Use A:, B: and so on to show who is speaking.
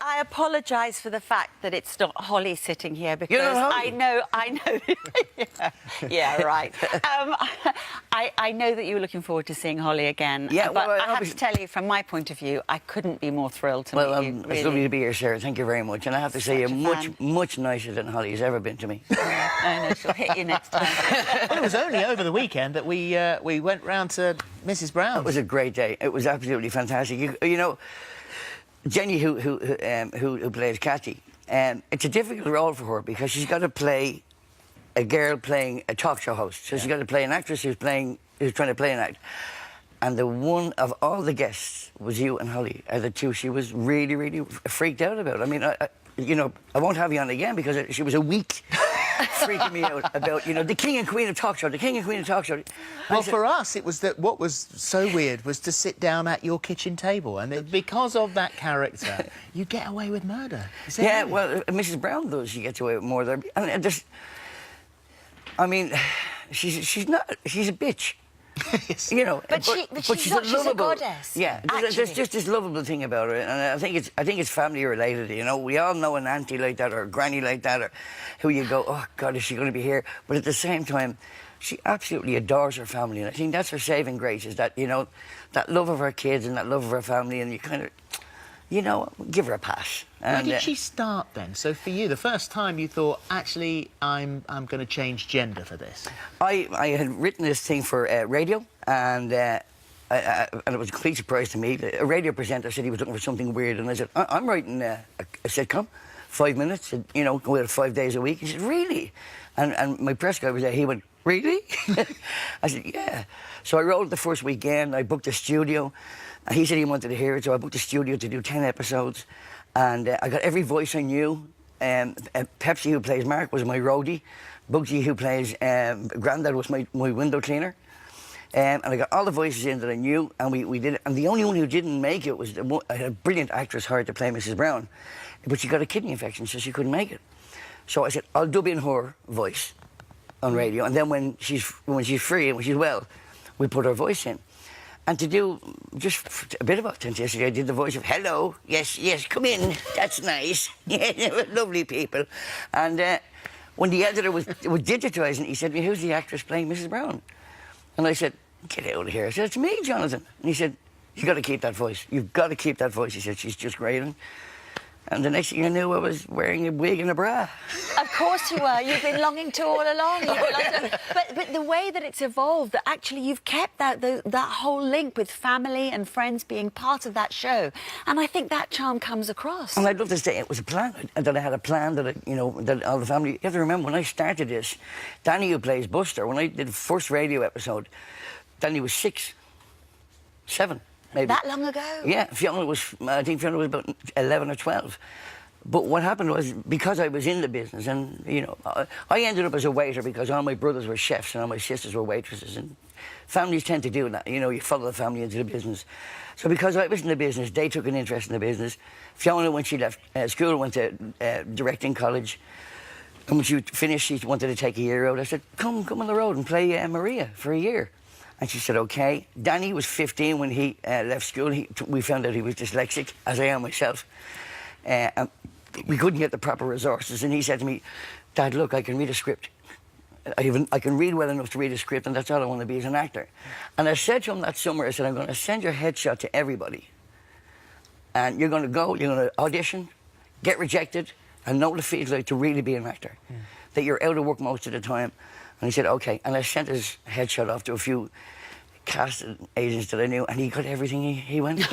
A: I apologise for the fact that it's not Holly sitting here because I know. yeah, right. I know that you were looking forward to seeing Holly again.
B: Yeah,
A: but
B: well,
A: I have to tell you, from my point of view, I couldn't be more thrilled to meet you. Really.
B: It's lovely to be here, Sarah. Thank you very much. And I have to say, you're much nicer than Holly's ever been to me.
A: I know, she'll hit you next time.
C: Well, it was only over the weekend that we went round to Mrs. Brown.
B: It was a great day. It was absolutely fantastic. You know, Jenny, who plays Cathy, it's a difficult role for her because she's got to play a girl playing a talk show host. So she's got to play an actress who's trying to play an act. And the one of all the guests was you and Holly, the two she was really, really freaked out about. I mean, you know, I won't have you on again because she was a week freaking me out about, you know, the king and queen of talk show, the king and queen of talk show.
C: Well, for us, it was that what was so weird was to sit down at your kitchen table, and because of that character, you get away with murder.
B: Yeah, well, Mrs. Brown does. She gets away with more than. And there's, I mean, she's a bitch. You know,
A: but she's not. She's a goddess.
B: Yeah, there's just this lovable thing about her, and I think it's family related. You know, we all know an auntie like that or a granny like that, or who you go, oh God, is she going to be here? But at the same time, she absolutely adores her family, and I think that's her saving grace. Is that, you know, that love of her kids and that love of her family, and you kind of, you know, give her a pass.
C: Where did she start then? So for you, the first time you thought, actually, I'm going to change gender for this.
B: I had written this thing for radio, and it was a complete surprise to me. A radio presenter said he was looking for something weird, and I said, I'm writing a sitcom, 5 minutes, you know, go out 5 days a week. He said, really? And my press guy was there. He went, really? I said, yeah. So I wrote it the first weekend. I booked a studio. He said he wanted to hear it, so I booked a studio to do 10 episodes. And I got every voice I knew. Pepsi, who plays Mark, was my roadie. Bugsy, who plays Grandad, was my window cleaner. And I got all the voices in that I knew, and we did it. And the only one who didn't make it was I had a brilliant actress hired to play Mrs. Brown, but she got a kidney infection, so she couldn't make it. So I said, I'll dub in her voice on radio, and then when she's free and when she's well, we put her voice in. And to do just a bit of authenticity, I did the voice of, hello, yes, come in, that's nice. Yeah, lovely people. And when the editor was digitizing, he said to me, who's the actress playing Mrs. Brown? And I said, get out of here. I said, it's me, Jonathan. And he said, you've got to keep that voice. You've got to keep that voice. He said, she's just great. And the next thing I knew, I was wearing a wig and a bra.
A: Of course you were. You've been longing to all along. But the way that it's evolved, that actually you've kept that whole link with family and friends being part of that show. And I think that charm comes across.
B: And I'd love to say it was a plan, that I had a plan, that, you know, that all the family... You have to remember, when I started this, Danny, who plays Buster, when I did the first radio episode, Danny was 6, 7. Maybe.
A: That long ago?
B: Yeah, I think Fiona was about 11 or 12. But what happened was, because I was in the business, and, you know, I ended up as a waiter because all my brothers were chefs and all my sisters were waitresses, and families tend to do that. You know, you follow the family into the business. So because I was in the business, they took an interest in the business. Fiona, when she left school, went to directing college. And when she finished, she wanted to take a year out. I said, come on the road and play Maria for a year. And she said, OK. Danny was 15 when he left school. We found out he was dyslexic, as I am myself. And we couldn't get the proper resources. And he said to me, Dad, look, I can read a script. I can read well enough to read a script, and that's all I want to be as an actor. And I said to him that summer, I said, I'm going to send your headshot to everybody. And you're going to go, you're going to audition, get rejected, and know what it feels like to really be an actor. Yeah. That you're out of work most of the time. And he said, OK. And I sent his headshot off to a few casting agents that I knew, and he got everything he went.